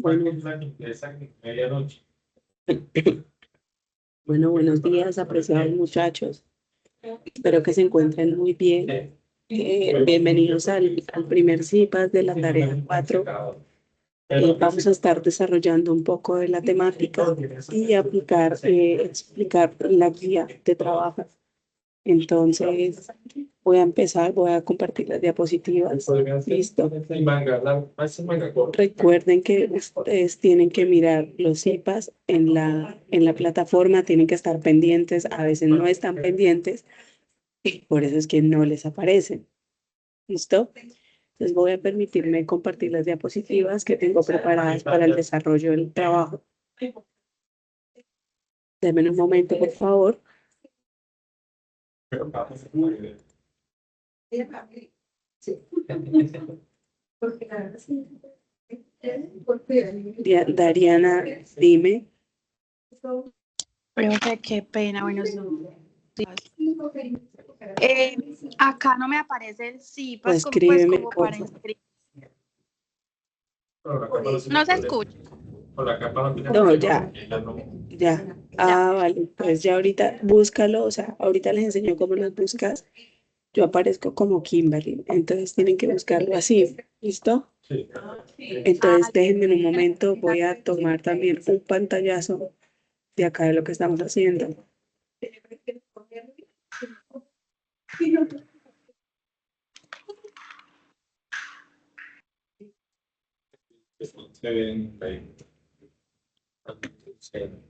Bueno, bueno, buenos días, apreciados muchachos. Espero que se encuentren muy bien. Bienvenidos al primer CIPAS de la tarea 4. Vamos a estar desarrollando un poco de la temática y explicar la guía de trabajo. Entonces, voy a empezar, voy a compartir las diapositivas. Listo. Recuerden que ustedes tienen que mirar los IPAs en la plataforma, tienen que estar pendientes, a veces no están pendientes, y por eso es que no les aparecen. ¿Listo? Entonces voy a permitirme compartir las diapositivas que tengo preparadas para el desarrollo del trabajo. Denme un momento, por favor. Dariana, dime. Profe, qué pena, buenos días. Acá no me aparece el CIPAS Escríbeme, como para inscribir. No se escucha. No, ya. Vale, pues ya ahorita búscalo, o sea, ahorita les enseño cómo los buscas. Yo aparezco como Kimberly, entonces tienen que buscarlo así, ¿listo? Entonces déjenme en un momento, voy a tomar también un pantallazo de acá de lo que estamos haciendo.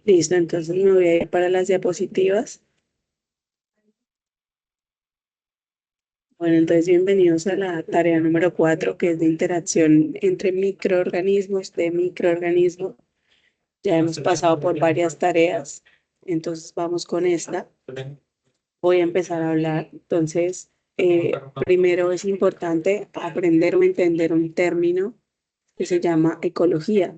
Listo, entonces me voy a ir para las diapositivas. Bueno, entonces bienvenidos a la tarea número 4, que es de interacción entre microorganismos, de microorganismos. Ya hemos pasado por varias tareas, entonces vamos con esta. Voy a empezar a hablar. Entonces, primero es importante aprender o entender un término que se llama ecología.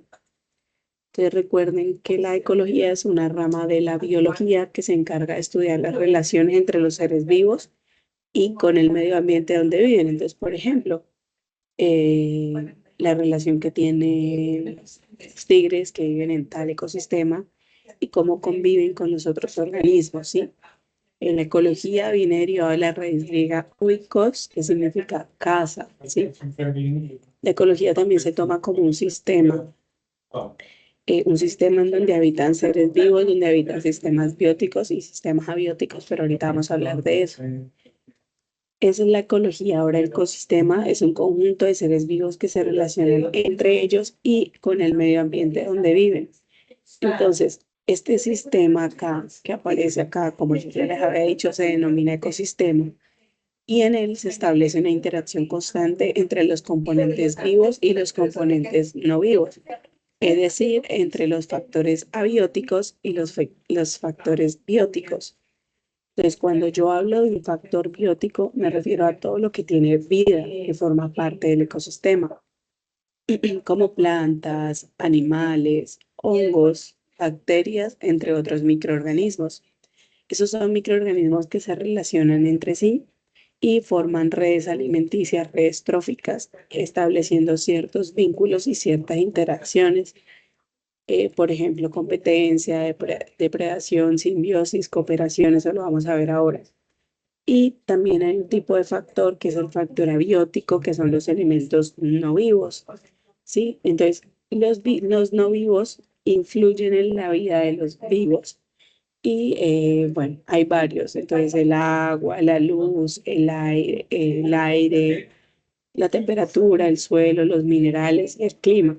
Entonces recuerden que la ecología es una rama de la biología que se encarga de estudiar las relaciones entre los seres vivos y con el medio ambiente donde viven. Entonces, por ejemplo, la relación que tienen los tigres que viven en tal ecosistema y cómo conviven con los otros organismos, ¿sí? En la ecología viene derivado de la raíz griega oikos, que significa casa, ¿sí? La ecología también se toma como un sistema en donde habitan seres vivos, donde habitan sistemas bióticos y sistemas abióticos, pero ahorita vamos a hablar de eso. Esa es la ecología. Ahora el ecosistema es un conjunto de seres vivos que se relacionan entre ellos y con el medio ambiente donde viven. Entonces, este sistema acá, que aparece acá, como yo ya les había dicho, se denomina ecosistema y en él se establece una interacción constante entre los componentes vivos y los componentes no vivos, es decir, entre los factores abióticos y los factores bióticos. Entonces, cuando yo hablo de un factor biótico, me refiero a todo lo que tiene vida, que forma parte del ecosistema, como plantas, animales, hongos, bacterias, entre otros microorganismos. Esos son microorganismos que se relacionan entre sí y forman redes alimenticias, redes tróficas, estableciendo ciertos vínculos y ciertas interacciones. Por ejemplo, competencia, depredación, simbiosis, cooperación, eso lo vamos a ver ahora. Y también hay un tipo de factor que es el factor abiótico, que son los elementos no vivos, ¿sí? Entonces, los no vivos influyen en la vida de los vivos. Y bueno, hay varios. Entonces, el agua, la luz, el aire, la temperatura, el suelo, los minerales y el clima.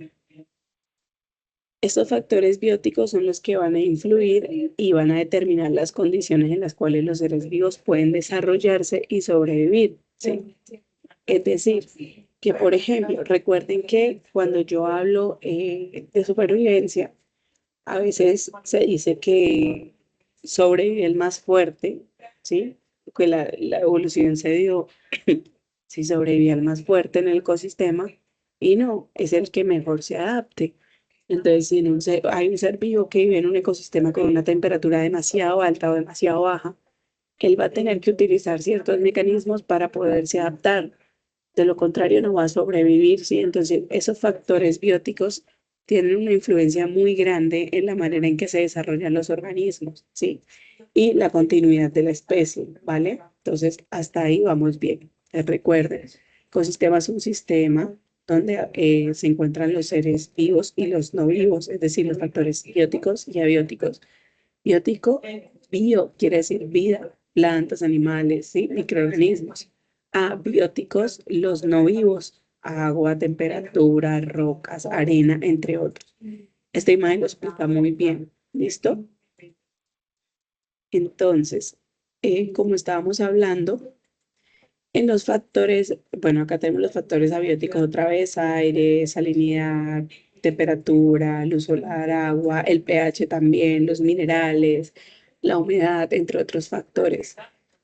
Estos factores bióticos son los que van a influir y van a determinar las condiciones en las cuales los seres vivos pueden desarrollarse y sobrevivir, ¿sí? Es decir, que por ejemplo, recuerden que cuando yo hablo de supervivencia, a veces se dice que sobrevive el más fuerte, ¿sí? Que la evolución se dio si sobrevive el más fuerte en el ecosistema y no, es el que mejor se adapte. Entonces, si hay un ser vivo que vive en un ecosistema con una temperatura demasiado alta o demasiado baja, él va a tener que utilizar ciertos mecanismos para poderse adaptar. De lo contrario, no va a sobrevivir, ¿sí? Entonces, esos factores bióticos tienen una influencia muy grande en la manera en que se desarrollan los organismos, ¿sí? Y la continuidad de la especie, ¿vale? Entonces, hasta ahí vamos bien. Recuerden, ecosistema es un sistema donde se encuentran los seres vivos y los no vivos, es decir, los factores bióticos y abióticos. Biótico, bio quiere decir vida, plantas, animales, ¿sí? Microorganismos. Abióticos, los no vivos, agua, temperatura, rocas, arena, entre otros. Esta imagen lo explica muy bien. ¿Listo? Entonces, como estábamos hablando, en los factores, bueno, acá tenemos los factores abióticos otra vez, aire, salinidad, temperatura, luz solar, agua, el pH también, los minerales, la humedad, entre otros factores.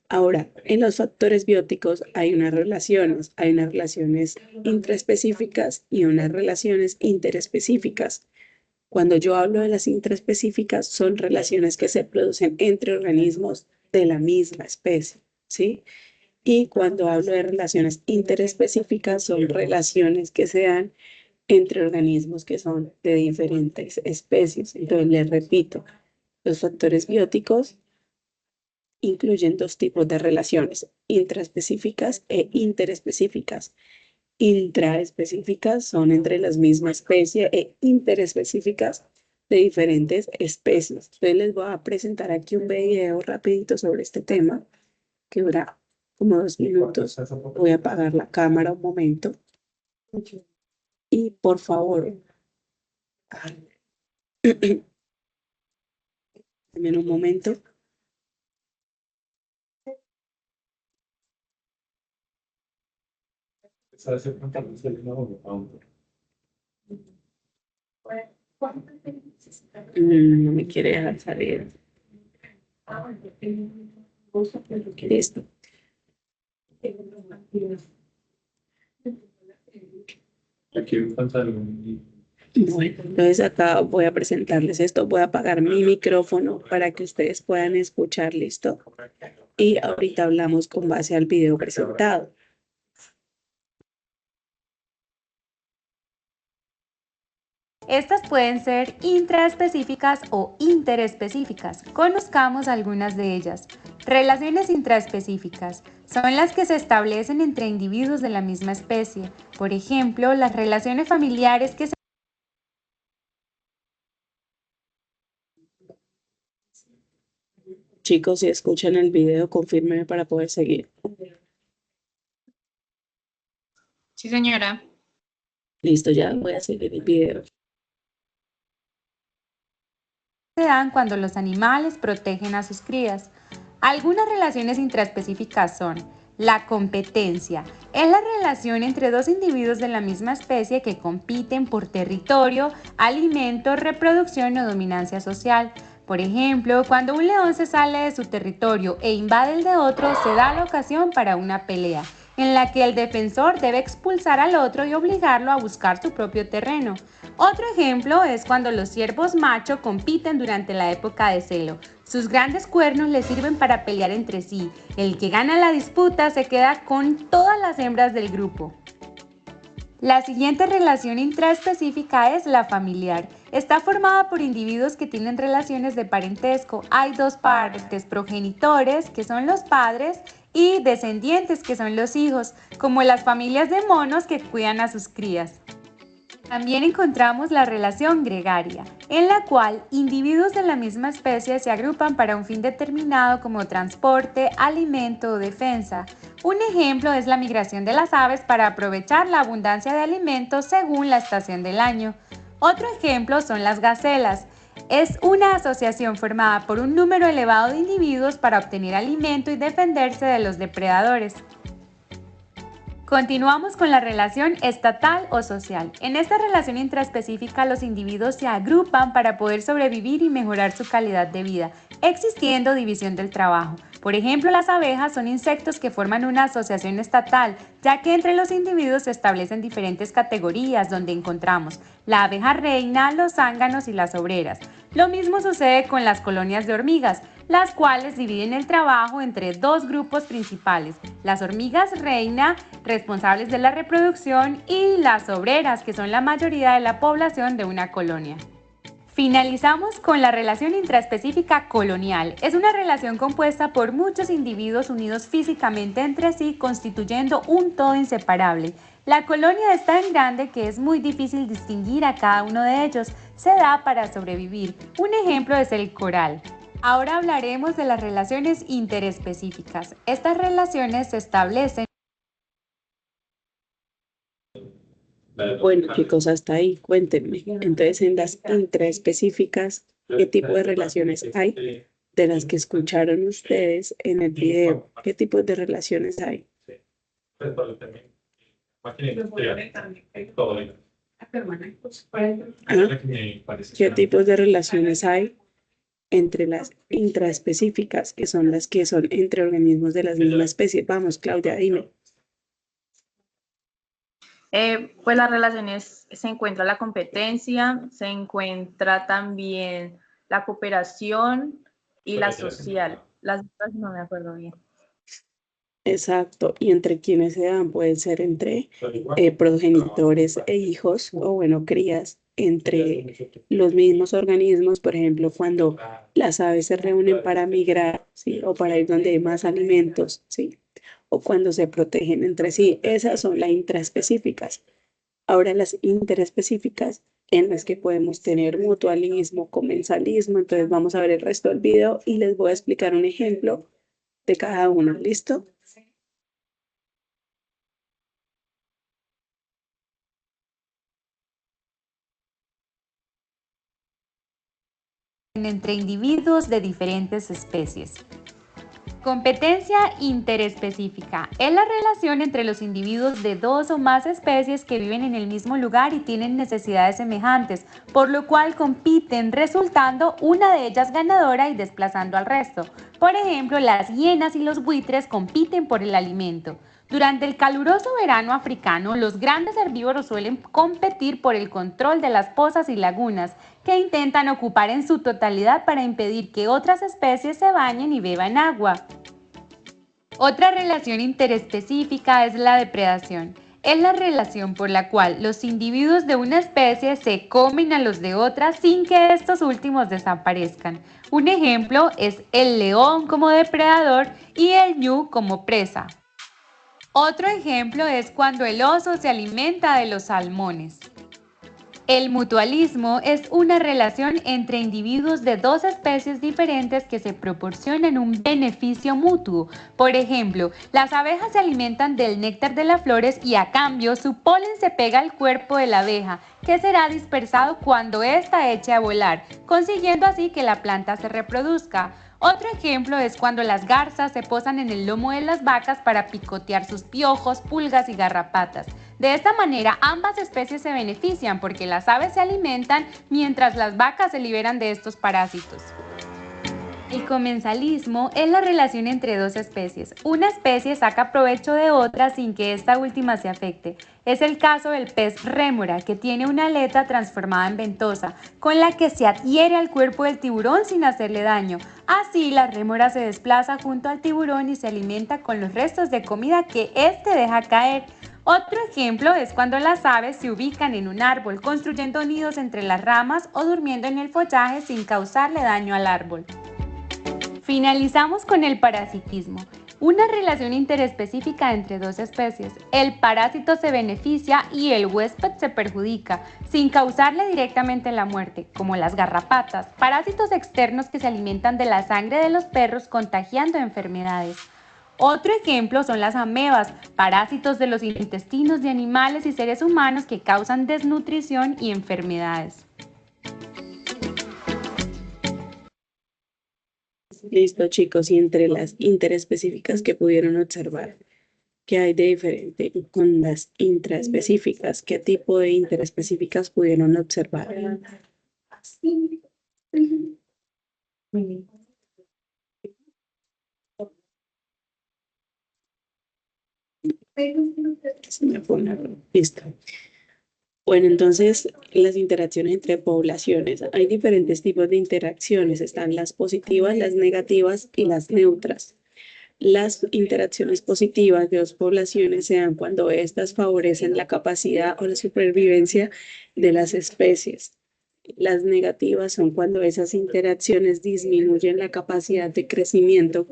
Ahora, en los factores bióticos hay unas relaciones intraespecíficas y unas relaciones interespecíficas. Cuando yo hablo de las intraespecíficas, son relaciones que se producen entre organismos de la misma especie, ¿sí? Y cuando hablo de relaciones interespecíficas, son relaciones que se dan entre organismos que son de diferentes especies. Entonces, les repito, los factores bióticos incluyen dos tipos de relaciones, intraespecíficas e interespecíficas. Intraespecíficas son entre las mismas especies e interespecíficas de diferentes especies. Entonces les voy a presentar aquí un video rapidito sobre este tema que dura como 2 minutos. Voy a apagar la cámara un momento y por favor, denme un momento. No me quiere dejar salir. Listo. Bueno, entonces acá voy a presentarles esto. Voy a apagar mi micrófono para que ustedes puedan escuchar, ¿listo? Y ahorita hablamos con base al video presentado. Estas pueden ser intraespecíficas o interespecíficas. Conozcamos algunas de ellas. Relaciones intraespecíficas son las que se establecen entre individuos de la misma especie. Por ejemplo, las relaciones familiares que se... Chicos, si escuchan el video, confírmenme para poder seguir. Sí, señora. Listo, ya voy a seguir el video. se dan cuando los animales protegen a sus crías. Algunas relaciones intraespecíficas son la competencia. Es la relación entre dos individuos de la misma especie que compiten por territorio, alimento, reproducción o dominancia social. Por ejemplo, cuando un león se sale de su territorio e invade el de otro, se da la ocasión para una pelea, en la que el defensor debe expulsar al otro y obligarlo a buscar su propio terreno. Otro ejemplo es cuando los ciervos macho compiten durante la época de celo. Sus grandes cuernos les sirven para pelear entre sí. El que gana la disputa se queda con todas las hembras del grupo. La siguiente relación intraespecífica es la familiar. Está formada por individuos que tienen relaciones de parentesco. Hay dos partes, progenitores, que son los padres, y descendientes, que son los hijos, como las familias de monos que cuidan a sus crías. También encontramos la relación gregaria, en la cual individuos de la misma especie se agrupan para un fin determinado como transporte, alimento o defensa. Un ejemplo es la migración de las aves para aprovechar la abundancia de alimentos según la estación del año. Otro ejemplo son las gacelas. Es una asociación formada por un número elevado de individuos para obtener alimento y defenderse de los depredadores. Continuamos con la relación estatal o social. En esta relación intraespecífica, los individuos se agrupan para poder sobrevivir y mejorar su calidad de vida, existiendo división del trabajo. Por ejemplo, las abejas son insectos que forman una asociación estatal, ya que entre los individuos se establecen diferentes categorías donde encontramos la abeja reina, los zánganos y las obreras. Lo mismo sucede con las colonias de hormigas, las cuales dividen el trabajo entre dos grupos principales, las hormigas reina, responsables de la reproducción, y las obreras, que son la mayoría de la población de una colonia. Finalizamos con la relación intraespecífica colonial. Es una relación compuesta por muchos individuos unidos físicamente entre sí, constituyendo un todo inseparable. La colonia es tan grande que es muy difícil distinguir a cada uno de ellos. Se da para sobrevivir. Un ejemplo es el coral. Ahora hablaremos de las relaciones interespecíficas. Estas relaciones se establecen. Bueno, chicos, hasta ahí, cuéntenme. Entonces, en las intraespecíficas, ¿qué tipo de relaciones hay de las que escucharon ustedes en el video? ¿Qué tipos de relaciones hay? ¿Ah? ¿Qué tipos de relaciones hay entre las intraespecíficas, que son las que son entre organismos de las mismas especies? Vamos, Claudia, dime. Pues las relaciones, se encuentra la competencia, se encuentra también la cooperación y la social. Las otras no me acuerdo bien. Exacto, y entre quienes se dan pueden ser entre progenitores e hijos, o bueno, crías, entre los mismos organismos, por ejemplo, cuando las aves se reúnen para migrar, ¿sí? O para ir donde hay más alimentos, ¿sí? O cuando se protegen entre sí. Esas son las intraespecíficas. Ahora las interespecíficas, en las que podemos tener mutualismo, comensalismo. Entonces vamos a ver el resto del video y les voy a explicar un ejemplo de cada uno. ¿Listo? Entre individuos de diferentes especies. Competencia interespecífica es la relación entre los individuos de dos o más especies que viven en el mismo lugar y tienen necesidades semejantes, por lo cual compiten, resultando una de ellas ganadora y desplazando al resto. Por ejemplo, las hienas y los buitres compiten por el alimento. Durante el caluroso verano africano, los grandes herbívoros suelen competir por el control de las pozas y lagunas, que intentan ocupar en su totalidad para impedir que otras especies se bañen y beban agua. Otra relación interespecífica es la depredación. Es la relación por la cual los individuos de una especie se comen a los de otra sin que estos últimos desaparezcan. Un ejemplo es el león como depredador y el ñu como presa. Otro ejemplo es cuando el oso se alimenta de los salmones. El mutualismo es una relación entre individuos de dos especies diferentes que se proporcionan un beneficio mutuo. Por ejemplo, las abejas se alimentan del néctar de las flores y a cambio su polen se pega al cuerpo de la abeja, que será dispersado cuando ésta eche a volar, consiguiendo así que la planta se reproduzca. Otro ejemplo es cuando las garzas se posan en el lomo de las vacas para picotear sus piojos, pulgas y garrapatas. De esta manera, ambas especies se benefician porque las aves se alimentan mientras las vacas se liberan de estos parásitos. El comensalismo es la relación entre dos especies. Una especie saca provecho de otra sin que esta última se afecte. Es el caso del pez rémora, que tiene una aleta transformada en ventosa, con la que se adhiere al cuerpo del tiburón sin hacerle daño. Así, la rémora se desplaza junto al tiburón y se alimenta con los restos de comida que éste deja caer. Otro ejemplo es cuando las aves se ubican en un árbol, construyendo nidos entre las ramas o durmiendo en el follaje sin causarle daño al árbol. Finalizamos con el parasitismo, una relación interespecífica entre dos especies. El parásito se beneficia y el huésped se perjudica, sin causarle directamente la muerte, como las garrapatas, parásitos externos que se alimentan de la sangre de los perros contagiando enfermedades. Otro ejemplo son las amebas, parásitos de los intestinos de animales y seres humanos que causan desnutrición y enfermedades. Listo, chicos, y entre las interespecíficas que pudieron observar, ¿qué hay de diferente con las intraespecíficas? ¿Qué tipo de interespecíficas pudieron observar? Se me fue una- Listo. Bueno, entonces las interacciones entre poblaciones. Hay diferentes tipos de interacciones. Están las positivas, las negativas y las neutras. Las interacciones positivas de dos poblaciones se dan cuando éstas favorecen la capacidad o la supervivencia de las especies. Las negativas son cuando esas interacciones disminuyen la capacidad de crecimiento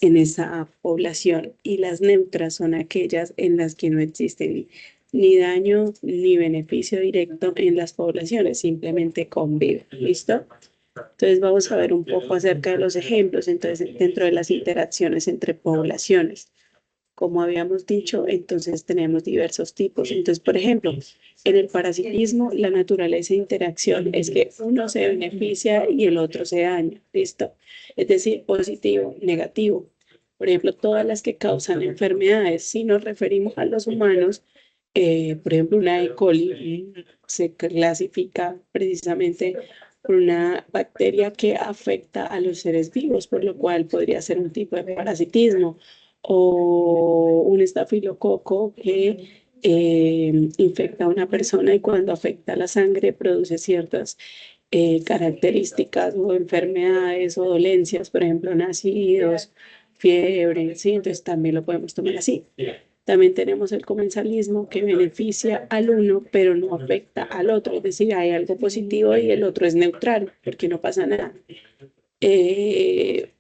en esa población, y las neutras son aquellas en las que no existen ni daño ni beneficio directo en las poblaciones, simplemente conviven. ¿Listo? Entonces vamos a ver un poco acerca de los ejemplos, entonces dentro de las interacciones entre poblaciones. Como habíamos dicho, entonces tenemos diversos tipos. Entonces, por ejemplo, en el parasitismo, la naturaleza de interacción es que uno se beneficia y el otro se daña. ¿Listo? Es decir, positivo, negativo. Por ejemplo, todas las que causan enfermedades, si nos referimos a los humanos, por ejemplo, una E. coli se clasifica precisamente por una bacteria que afecta a los seres vivos, por lo cual podría ser un tipo de parasitismo, o un estafilococo que infecta a una persona y cuando afecta la sangre produce ciertas características o enfermedades o dolencias, por ejemplo, nacidos, fiebre, ¿sí? Entonces también lo podemos tomar así. También tenemos el comensalismo que beneficia al uno, pero no afecta al otro. Es decir, hay algo positivo y el otro es neutral, porque no pasa nada. Eh,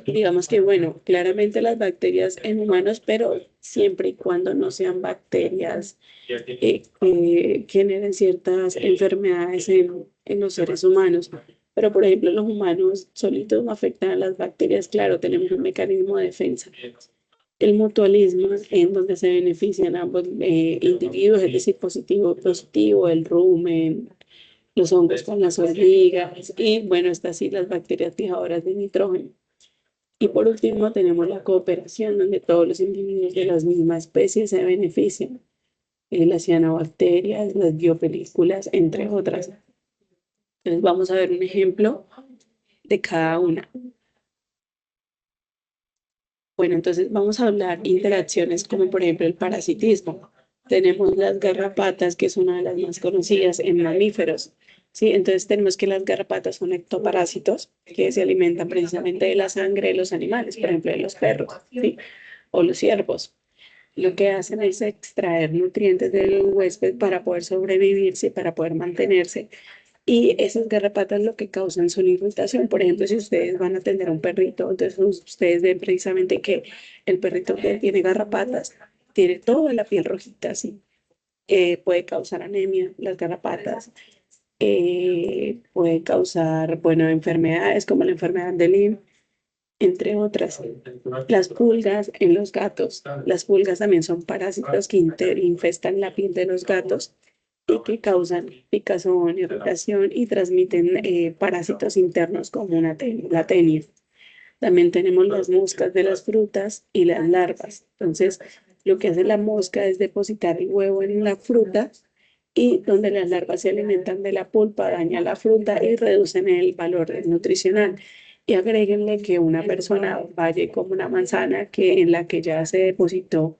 digamos que, bueno, claramente las bacterias en humanos, pero siempre y cuando no sean bacterias que generen ciertas enfermedades en los seres humanos. Pero, por ejemplo, los humanos solitos no afectan a las bacterias. Claro, tenemos un mecanismo de defensa. El mutualismo, en donde se benefician ambos individuos, es decir, positivo, positivo, el rumen, los hongos con las hormigas y, bueno, estas sí, las bacterias fijadoras de nitrógeno. Y por último tenemos la cooperación, donde todos los individuos de las mismas especies se benefician. Las cianobacterias, las biopelículas, entre otras. Entonces vamos a ver un ejemplo de cada una. Bueno, entonces vamos a hablar interacciones como por ejemplo el parasitismo. Tenemos las garrapatas, que es una de las más conocidas en mamíferos. Sí, entonces tenemos que las garrapatas son ectoparásitos que se alimentan precisamente de la sangre de los animales, por ejemplo de los perros, ¿sí? O los ciervos. Lo que hacen es extraer nutrientes del huésped para poder sobrevivir, ¿sí? Para poder mantenerse. Y esas garrapatas lo que causan son irritación. Por ejemplo, si ustedes van a atender a un perrito, entonces ustedes ven precisamente que el perrito que tiene garrapatas tiene toda la piel rojita, así. Puede causar anemia, las garrapatas. Puede causar, bueno, enfermedades como la enfermedad de Lyme, entre otras. Las pulgas en los gatos. Las pulgas también son parásitos que infestan la piel de los gatos y que causan picazón, irritación y transmiten parásitos internos como la tenia. También tenemos las moscas de las frutas y las larvas. Entonces, lo que hace la mosca es depositar el huevo en la fruta y donde las larvas se alimentan de la pulpa, daña la fruta y reducen el valor nutricional. Y agréguenle que una persona vaya como una manzana en la que ya se depositó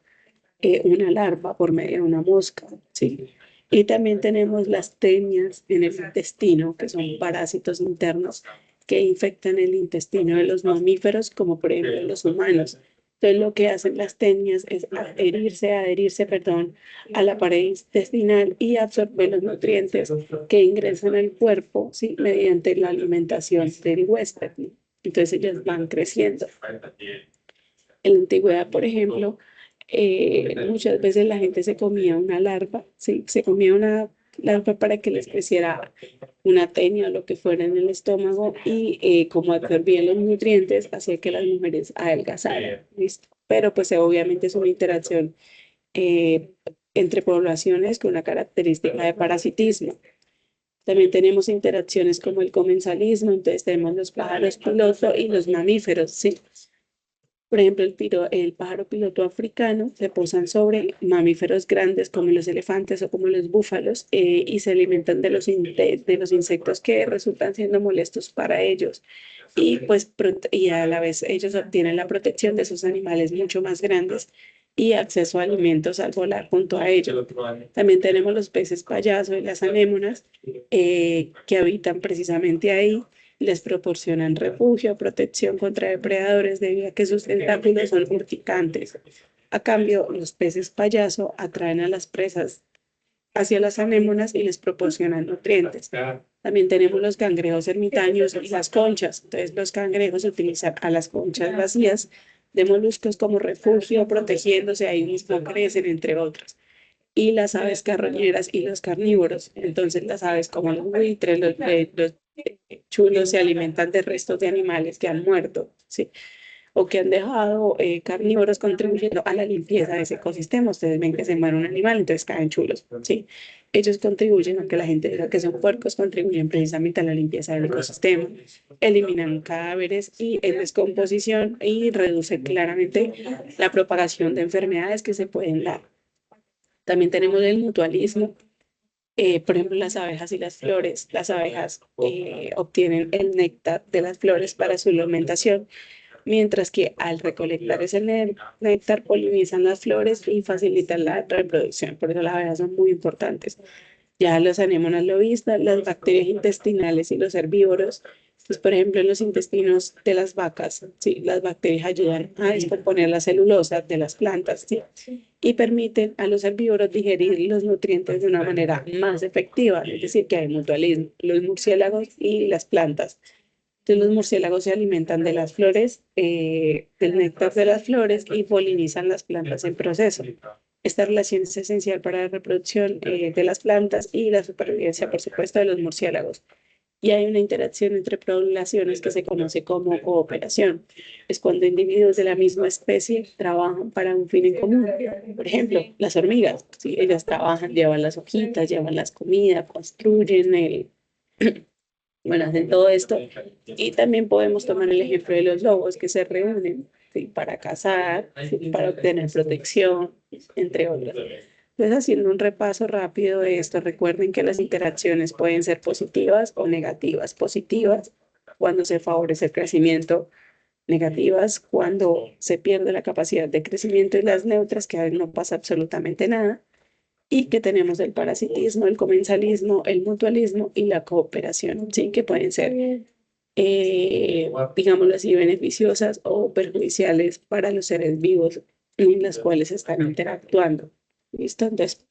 una larva por medio de una mosca, ¿sí? Y también tenemos las tenias en el intestino, que son parásitos internos que infectan el intestino de los mamíferos, como por ejemplo los humanos. Entonces, lo que hacen las tenias es adherirse, perdón, a la pared intestinal y absorber los nutrientes que ingresan al cuerpo, ¿sí? Mediante la alimentación del huésped. Entonces, ellas van creciendo. En la antigüedad, por ejemplo, muchas veces la gente se comía una larva, ¿sí? Se comía una larva para que les creciera una tenia o lo que fuera en el estómago y como absorbían los nutrientes, hacía que las mujeres adelgazaran, ¿listo? Pero pues obviamente es una interacción eh, entre poblaciones con una característica de parasitismo. También tenemos interacciones como el comensalismo, entonces tenemos los pájaros piloto y los mamíferos, ¿sí? Por ejemplo, el pájaro piloto africano se posan sobre mamíferos grandes como los elefantes o como los búfalos y se alimentan de de los insectos que resultan siendo molestos para ellos. Y, pues, y a la vez ellos obtienen la protección de esos animales mucho más grandes y acceso a alimentos al volar junto a ellos. También tenemos los peces payaso y las anémonas que habitan precisamente ahí. Les proporcionan refugio, protección contra depredadores debido a que sus tentáculos son urticantes. A cambio, los peces payaso atraen a las presas hacia las anémonas y les proporcionan nutrientes. También tenemos los cangrejos ermitaños y las conchas. Entonces, los cangrejos utilizan a las conchas vacías de moluscos como refugio, protegiéndose, ahí mismo crecen, entre otros. Y las aves carroñeras y los carnívoros. Entonces, las aves como los buitres, los chulos se alimentan de restos de animales que han muerto, ¿sí? O que han dejado carnívoros contribuyendo a la limpieza de ese ecosistema. Ustedes ven que se muere un animal, entonces caen chulos, ¿sí? Ellos contribuyen, aunque la gente diga que son puercos, contribuyen precisamente a la limpieza del ecosistema, eliminan cadáveres y en descomposición y reduce claramente la propagación de enfermedades que se pueden dar. También tenemos el mutualismo. Por ejemplo, las abejas y las flores. Las abejas obtienen el néctar de las flores para su alimentación, mientras que al recolectar ese néctar polinizan las flores y facilitan la reproducción. Por eso las abejas son muy importantes. Ya los anémonas lo visto, las bacterias intestinales y los herbívoros. Pues, por ejemplo, en los intestinos de las vacas, ¿sí? Las bacterias ayudan a descomponer la celulosa de las plantas, ¿sí? Y permiten a los herbívoros digerir los nutrientes de una manera más efectiva, es decir, que hay mutualismo, los murciélagos y las plantas. Entonces, los murciélagos se alimentan de las flores, del néctar de las flores y polinizan las plantas en proceso. Esta relación es esencial para la reproducción de las plantas y la supervivencia, por supuesto, de los murciélagos. Y hay una interacción entre poblaciones que se conoce como cooperación. Es cuando individuos de la misma especie trabajan para un fin en común. Por ejemplo, las hormigas, ¿sí? Ellas trabajan, llevan las hojitas, llevan las comidas, construyen bueno, hacen todo esto. Y también podemos tomar el ejemplo de los lobos que se reúnen, ¿sí? Para cazar, ¿sí? Para obtener protección, entre otras. Entonces, haciendo un repaso rápido de esto, recuerden que las interacciones pueden ser positivas o negativas. Positivas cuando se favorece el crecimiento, negativas cuando se pierde la capacidad de crecimiento, y las neutras que no pasa absolutamente nada. Y que tenemos el parasitismo, el comensalismo, el mutualismo y la cooperación, ¿sí? Que pueden ser, digámoslo así, beneficiosas o perjudiciales para los seres vivos en las cuales están interactuando. ¿Listo? Entonces,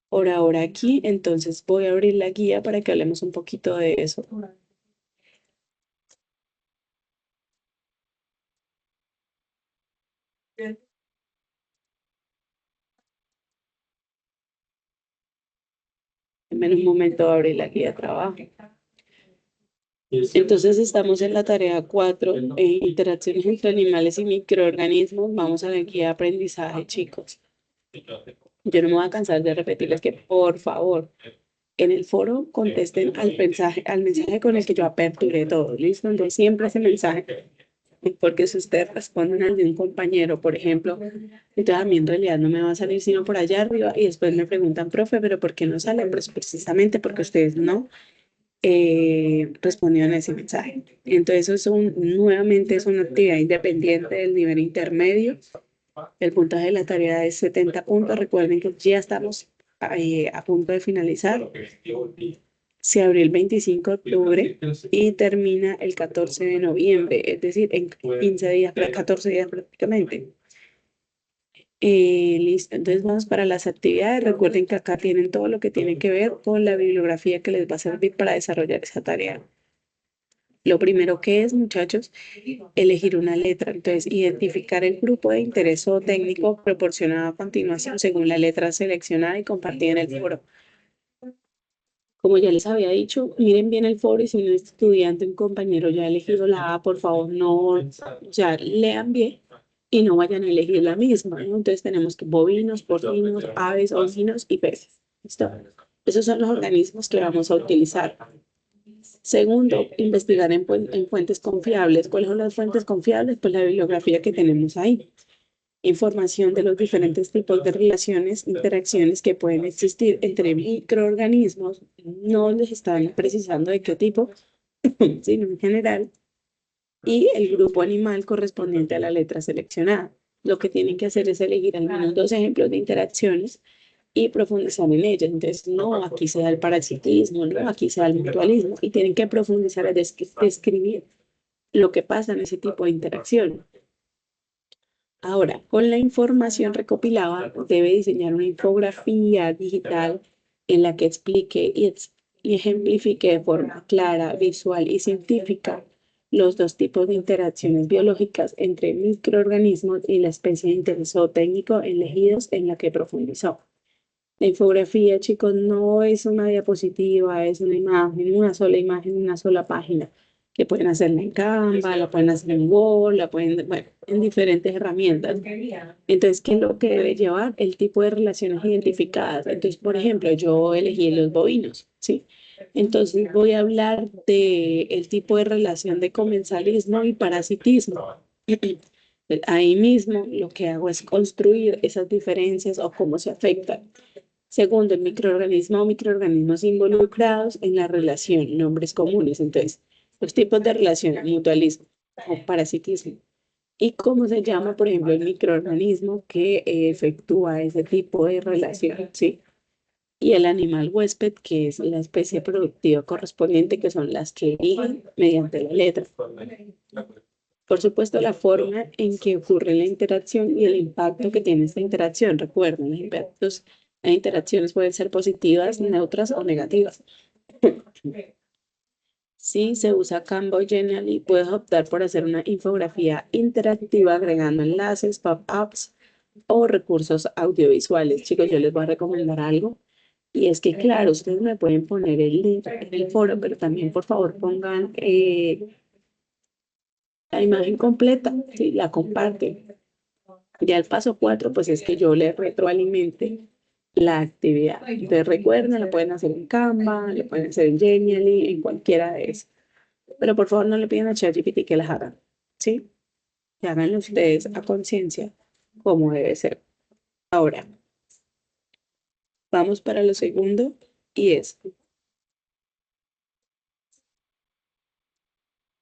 por ahora aquí, entonces voy a abrir la guía para que hablemos un poquito de eso. En un momento abrir la guía de trabajo. Entonces estamos en la tarea 4, interacciones entre animales y microorganismos. Vamos a la guía de aprendizaje, chicos. Yo no me voy a cansar de repetirles que, por favor, en el foro contesten al mensaje con el que yo aperturé todo, ¿listo? Entonces siempre ese mensaje, porque si ustedes responden al de un compañero, por ejemplo, entonces a mí en realidad no me va a salir sino por allá arriba y después me preguntan, profe, ¿pero por qué no sale? Pues precisamente porque ustedes no respondieron a ese mensaje. Entonces eso nuevamente es una actividad independiente del nivel intermedio. El puntaje de la tarea es 70 puntos. Recuerden que ya estamos a punto de finalizar. Se abrió el 25 de octubre y termina el 14 de noviembre, es decir, en 15 días, 14 días prácticamente. Listo, entonces vamos para las actividades. Recuerden que acá tienen todo lo que tiene que ver con la bibliografía que les va a servir para desarrollar esa tarea. Lo primero que es, muchachos, elegir una letra. Entonces, identificar el grupo de interés o técnico proporcionado a continuación según la letra seleccionada y compartida en el foro. Como ya les había dicho, miren bien el foro y si un estudiante, un compañero ya ha elegido la A, por favor, no, ya lean bien y no vayan a elegir la misma, ¿no? Entonces tenemos que bovinos, porcinos, aves, ovinos y peces. ¿Listo? Esos son los organismos que vamos a utilizar. Segundo, investigar en fuentes confiables. ¿Cuáles son las fuentes confiables? Pues la bibliografía que tenemos ahí. Información de los diferentes tipos de relaciones, interacciones que pueden existir entre microorganismos. No les están precisando de qué tipo, sino en general. y el grupo animal correspondiente a la letra seleccionada. Lo que tienen que hacer es elegir al menos 2 ejemplos de interacciones y profundizar en ellas. Entonces, no, aquí se da el parasitismo, no, aquí se da el mutualismo, y tienen que profundizar a describir lo que pasa en ese tipo de interacción. Ahora, con la información recopilada, debe diseñar una infografía digital en la que explique y ejemplifique de forma clara, visual y científica los dos tipos de interacciones biológicas entre microorganismos y la especie de interés técnico elegidos en la que profundizó. La infografía, chicos, no es una diapositiva, es una sola imagen, una sola página, que pueden hacerla en Canva, la pueden hacer en Word, la pueden, bueno, en diferentes herramientas. Entonces, ¿qué es lo que debe llevar? El tipo de relaciones identificadas. Entonces, por ejemplo, yo elegí los bovinos, ¿sí? Entonces, voy a hablar de el tipo de relación de comensalismo y parasitismo. Ahí mismo lo que hago es construir esas diferencias o cómo se afectan. Segundo, el microorganismo o microorganismos involucrados en la relación, nombres comunes. Entonces, los tipos de relaciones, mutualismo o parasitismo. ¿Y cómo se llama, por ejemplo, el microorganismo que efectúa ese tipo de relación? ¿Sí? Y el animal huésped, que es la especie productiva correspondiente, que son las que eligen mediante la letra. Por supuesto, la forma en que ocurre la interacción y el impacto que tiene esta interacción. Recuerden, las interacciones pueden ser positivas, neutras o negativas. Si se usa Canva o Genially, puedes optar por hacer una infografía interactiva agregando enlaces, pop-ups o recursos audiovisuales. Chicos, yo les voy a recomendar algo. Y es que, claro, ustedes me pueden poner el link en el foro, pero también, por favor, pongan la imagen completa, ¿sí? La comparten. Ya el paso 4, pues es que yo le retroalimente la actividad. Entonces recuerden, lo pueden hacer en Canva, lo pueden hacer en Genially, en cualquiera de esas. Pero por favor no le piden a ChatGPT que las hagan, ¿sí? Que háganlo ustedes a conciencia como debe ser. Ahora, vamos para lo segundo y es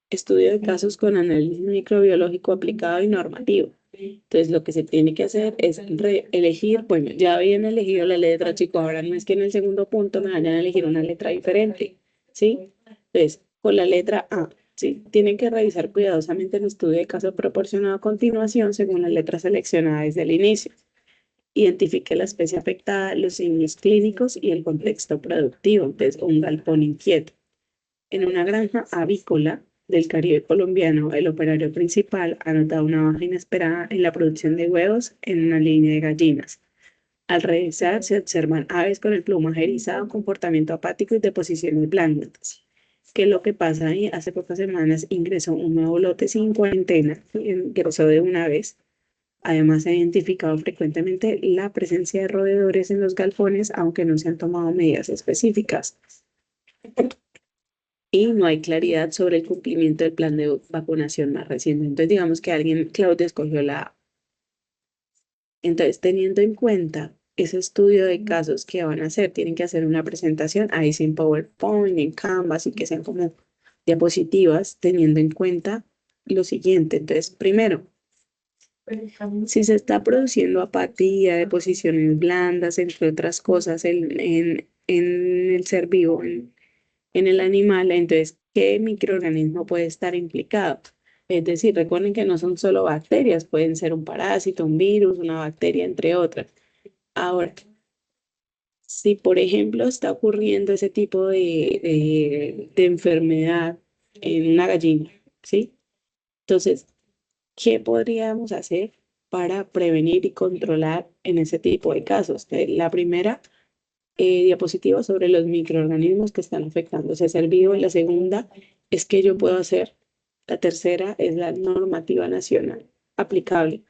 estudio de casos con análisis microbiológico aplicado y normativo. Entonces, lo que se tiene que hacer es elegir, bueno, ya habían elegido la letra, chicos, ahora no es que en el segundo punto me vayan a elegir una letra diferente, ¿sí? Entonces, con la letra A, ¿sí? Tienen que revisar cuidadosamente el estudio de caso proporcionado a continuación según la letra seleccionada desde el inicio. Identifique la especie afectada, los signos clínicos y el contexto productivo. Entonces, un galpón inquieto. En una granja avícola del Caribe colombiano, el operario principal ha notado una baja inesperada en la producción de huevos en una línea de gallinas. Al revisar, se observan aves con el plumaje erizado, comportamiento apático y deposiciones blancas. ¿Qué es lo que pasa ahí? Hace pocas semanas ingresó un nuevo lote sin cuarentena, ingresó de una vez. Además, se ha identificado frecuentemente la presencia de roedores en los galpones, aunque no se han tomado medidas específicas. Y no hay claridad sobre el cumplimiento del plan de vacunación más reciente. Entonces, digamos que alguien, Claudia, escogió la A. Entonces, teniendo en cuenta ese estudio de casos que van a hacer, tienen que hacer una presentación ahí sin PowerPoint, en Canva, así que sean como diapositivas, teniendo en cuenta lo siguiente. Entonces, primero, si se está produciendo apatía, deposiciones blandas, entre otras cosas, en el ser vivo, en el animal, entonces, ¿qué microorganismo puede estar implicado? Es decir, recuerden que no son solo bacterias, pueden ser un parásito, un virus, una bacteria, entre otras. Ahora, si por ejemplo está ocurriendo ese tipo de enfermedad en una gallina, ¿sí? Entonces, ¿qué podríamos hacer para prevenir y controlar en ese tipo de casos? La primera diapositiva sobre los microorganismos que están afectando ese ser vivo. La segunda es qué yo puedo hacer. La tercera es la normativa nacional aplicable.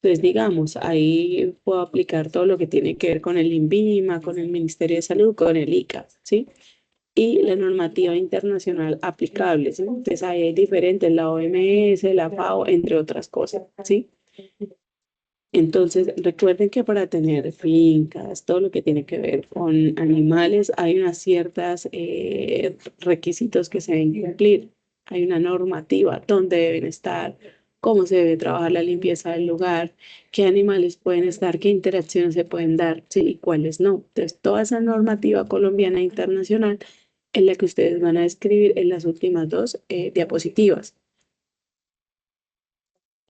Entonces, digamos, ahí puedo aplicar todo lo que tiene que ver con el INVIMA, con el Ministerio de Salud, con el ICA, ¿sí? Y la normativa internacional aplicable, ¿sí? Entonces, ahí hay diferentes, la OMS, la FAO, entre otras cosas, ¿sí? Entonces, recuerden que para tener fincas, todo lo que tiene que ver con animales, hay unas ciertas requisitos que se deben cumplir. hay una normativa, dónde deben estar, cómo se debe trabajar la limpieza del lugar, qué animales pueden estar, qué interacciones se pueden dar, sí, y cuáles no. Entonces, toda esa normativa colombiana e internacional es la que ustedes van a describir en las últimas dos diapositivas.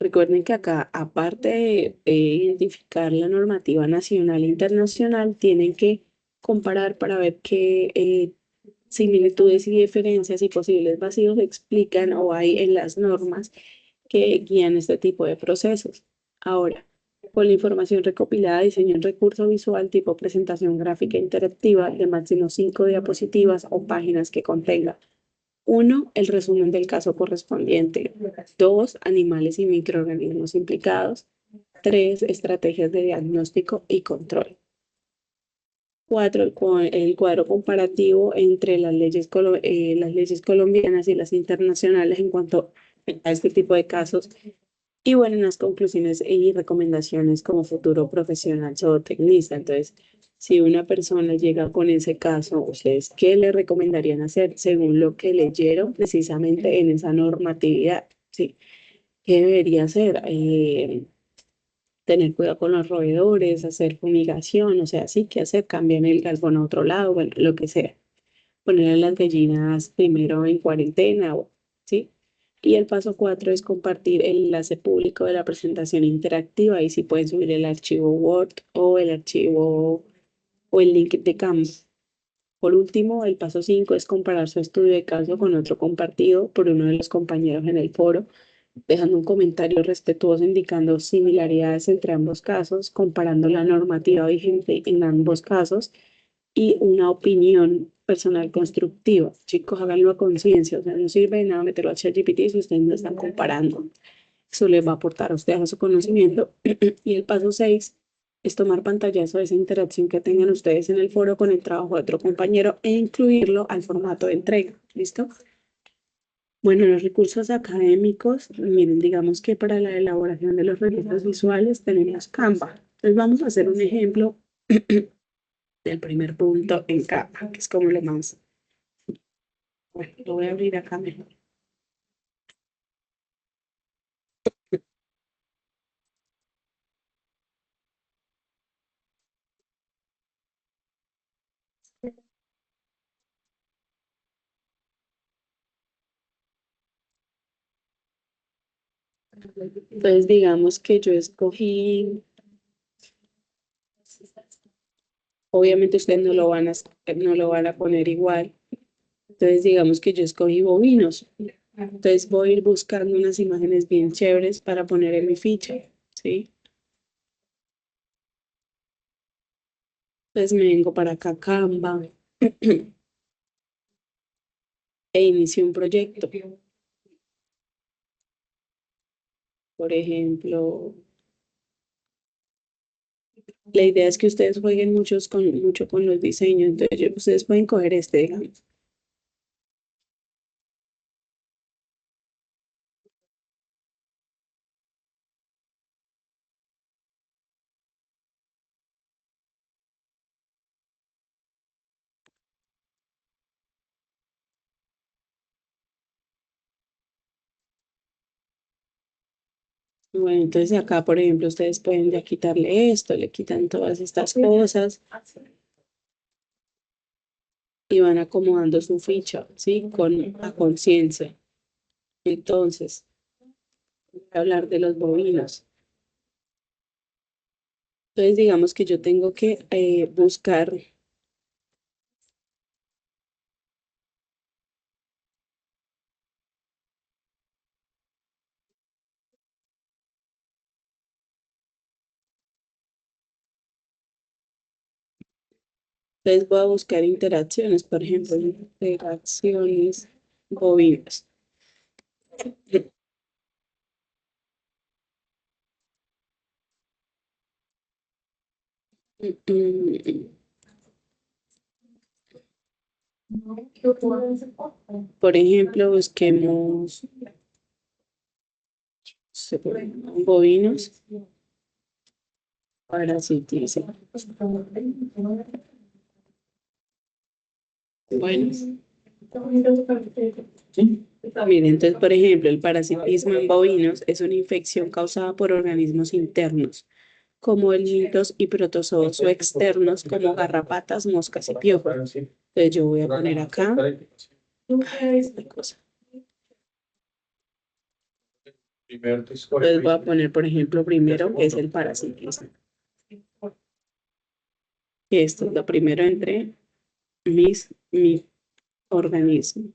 Recuerden que acá, aparte de identificar la normativa nacional e internacional, tienen que comparar para ver qué similitudes y diferencias y posibles vacíos explican o hay en las normas que guían este tipo de procesos. Ahora, con la información recopilada, diseño un recurso visual tipo presentación gráfica interactiva de máximo 5 diapositivas o páginas que contenga: 1, el resumen del caso correspondiente. 2, animales y microorganismos implicados. 3, estrategias de diagnóstico y control. 4, el cuadro comparativo entre las leyes colombianas y las internacionales en cuanto a este tipo de casos. Y bueno, unas conclusiones y recomendaciones como futuro profesional zootecnista. Entonces, si una persona llega con ese caso, ¿ustedes qué le recomendarían hacer según lo que leyeron precisamente en esa normatividad? ¿Sí? ¿Qué debería hacer? Tener cuidado con los roedores, hacer fumigación, o sea, sí, ¿qué hacer? Cambiar el galpón a otro lado, bueno, lo que sea. Poner a las gallinas primero en cuarentena, ¿sí? Y el paso 4 es compartir el enlace público de la presentación interactiva y si pueden subir el archivo Word o el archivo o el link de Canva. Por último, el paso 5 es comparar su estudio de caso con otro compartido por uno de los compañeros en el foro, dejando un comentario respetuoso indicando similaridades entre ambos casos, comparando la normativa vigente en ambos casos y una opinión personal constructiva. Chicos, háganlo a conciencia, o sea, no sirve de nada meterlo a ChatGPT si ustedes no están comparando. Eso les va a aportar a ustedes a su conocimiento. Y el paso 6 es tomar pantallazo de esa interacción que tengan ustedes en el foro con el trabajo de otro compañero e incluirlo al formato de entrega. ¿Listo? Bueno, los recursos académicos, miren, digamos que para la elaboración de los recursos visuales tenemos Canva. Entonces vamos a hacer un ejemplo del primer punto en Canva, que es como lo más. Bueno, lo voy a abrir acá mejor. Entonces digamos que yo escogí, obviamente ustedes no lo van a poner igual. Entonces digamos que yo escogí bovinos. Entonces voy a ir buscando unas imágenes bien chéveres para poner en mi ficha, ¿sí? Entonces me vengo para acá, Canva, e inicio un proyecto. Por ejemplo, la idea es que ustedes jueguen mucho con los diseños. Entonces, ustedes pueden coger este, digamos. Bueno, entonces acá, por ejemplo, ustedes pueden ya quitarle esto, le quitan todas estas cosas y van acomodando su ficha, ¿sí? A conciencia. Entonces, voy a hablar de los bovinos. Entonces, digamos que yo tengo que buscar. Entonces voy a buscar interacciones, por ejemplo, interacciones bovinas. Por ejemplo, busquemos bovinos parasitismo. Bueno, ¿sí? Miren, entonces, por ejemplo, el parasitismo en bovinos es una infección causada por organismos internos, como el mitos y protozoos, o externos, como garrapatas, moscas y piojos. Entonces, yo voy a poner acá esta cosa. Entonces, voy a poner, por ejemplo, primero, que es el parasitismo. Esto es lo primero entre mi organismo.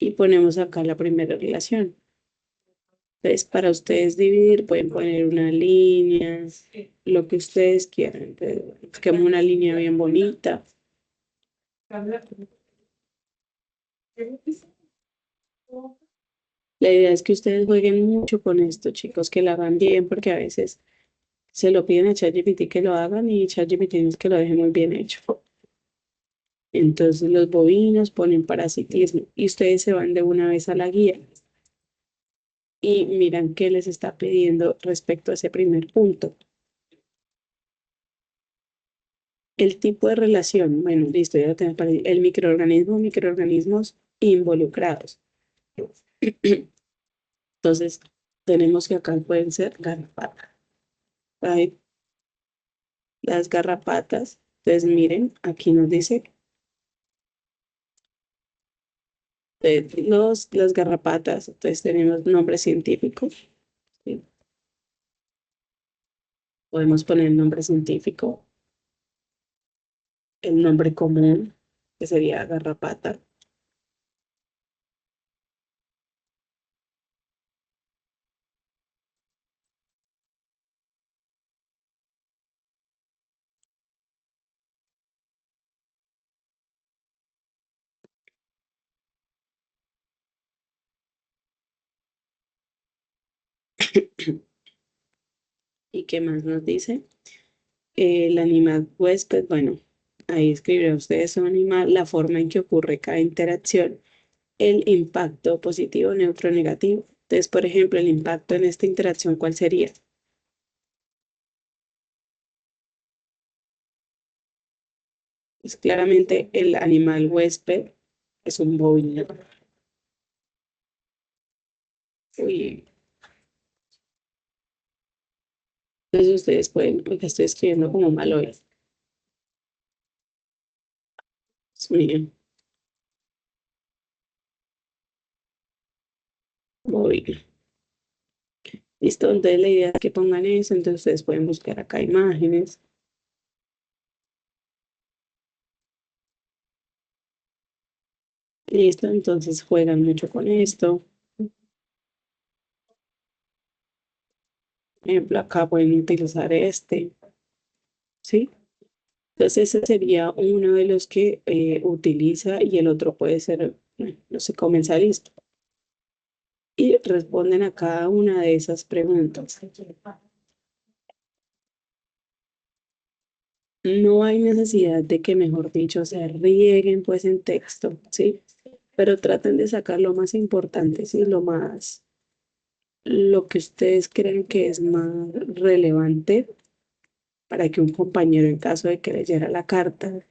Y ponemos acá la primera relación. Entonces, para ustedes dividir, pueden poner una línea, lo que ustedes quieran. Entonces, busquemos una línea bien bonita. La idea es que ustedes jueguen mucho con esto, chicos, que lo hagan bien, porque a veces se lo piden a ChatGPT que lo hagan y ChatGPT es que lo deje muy bien hecho. Entonces, los bovinos ponen parasitismo y ustedes se van de una vez a la guía y miran qué les está pidiendo respecto a ese primer punto. El tipo de relación, bueno, listo, ya lo tenemos para el microorganismo, microorganismos involucrados. Entonces, tenemos que acá pueden ser garrapatas. Hay las garrapatas, entonces miren, aquí nos dice las garrapatas, entonces tenemos nombre científico, ¿sí? Podemos poner el nombre científico, el nombre común, que sería garrapata. ¿Y qué más nos dice? El animal huésped, bueno, ahí escribirán ustedes su animal, la forma en que ocurre cada interacción, el impacto positivo, neutro, negativo. Entonces, por ejemplo, el impacto en esta interacción, ¿cuál sería? Pues claramente el animal huésped es un bovino. Uy. Entonces ustedes pueden, porque estoy escribiendo como mal hoy. Miren, bovino. Listo, entonces la idea es que pongan eso, entonces ustedes pueden buscar acá imágenes. Listo, entonces juegan mucho con esto. Por ejemplo, acá pueden utilizar este, ¿sí? Entonces ese sería uno de los que utiliza y el otro puede ser, no sé, comensalismo. Y responden a cada una de esas preguntas. No hay necesidad de que, mejor dicho, se rieguen pues en texto, ¿sí? Pero traten de sacar lo más importante, ¿sí? Lo que ustedes creen que es más relevante para que un compañero, en caso de que leyera la carta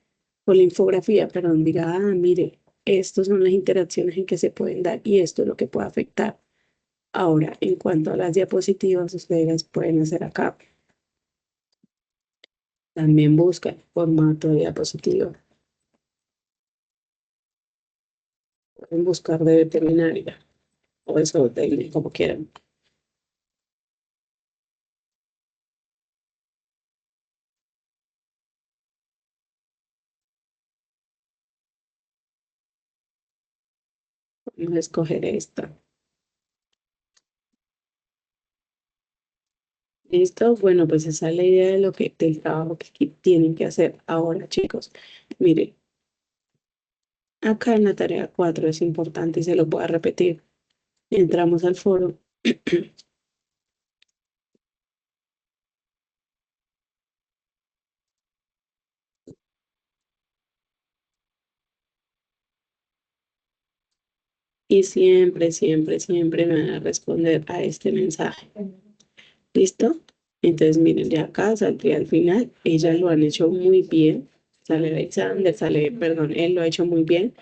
o la infografía, perdón, diga, ah, mire, estas son las interacciones en que se pueden dar y esto es lo que puede afectar. Ahora, en cuanto a las diapositivas, ustedes las pueden hacer acá. También buscan formato de diapositiva. Pueden buscar de veterinaria o eso, como quieran. Vamos a escoger esta. ¿Listo? Bueno, pues esa es la idea de del trabajo que aquí tienen que hacer ahora, chicos. Miren, acá en la tarea 4 es importante y se lo voy a repetir. Entramos al foro. Y siempre, siempre, siempre me van a responder a este mensaje. ¿Listo? Entonces, miren, ya acá saldría al final. Ellas lo han hecho muy bien. Sale Alexander, sale, perdón, él lo ha hecho muy bien.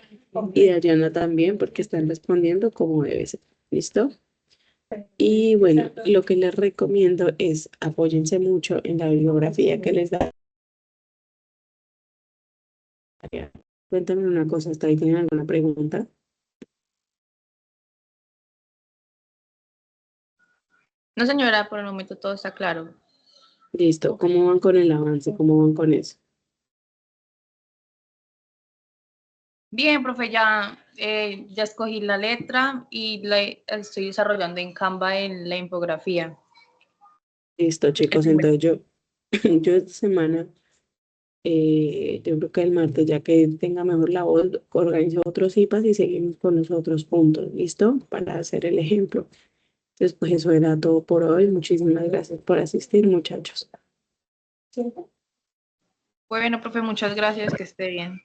Y Dayana también, porque están respondiendo como debe ser. ¿Listo? Y bueno, lo que les recomiendo es apóyense mucho en la bibliografía que les da. Cuéntame una cosa, ¿hasta ahí tienen alguna pregunta? No, señora, por el momento todo está claro. Listo, ¿cómo van con el avance? ¿Cómo van con eso? Bien, profe, ya escogí la letra y la estoy desarrollando en Canva en la infografía. Listo, El chicos, primer- entonces yo esta semana, yo creo que el martes, ya que tenga mejor la voz, organizo otros IPAs y seguimos con los otros puntos, ¿listo? Para hacer el ejemplo. Entonces, pues eso era todo por hoy. Muchísimas gracias por asistir, muchachos. Bueno, profe, muchas gracias, que esté bien.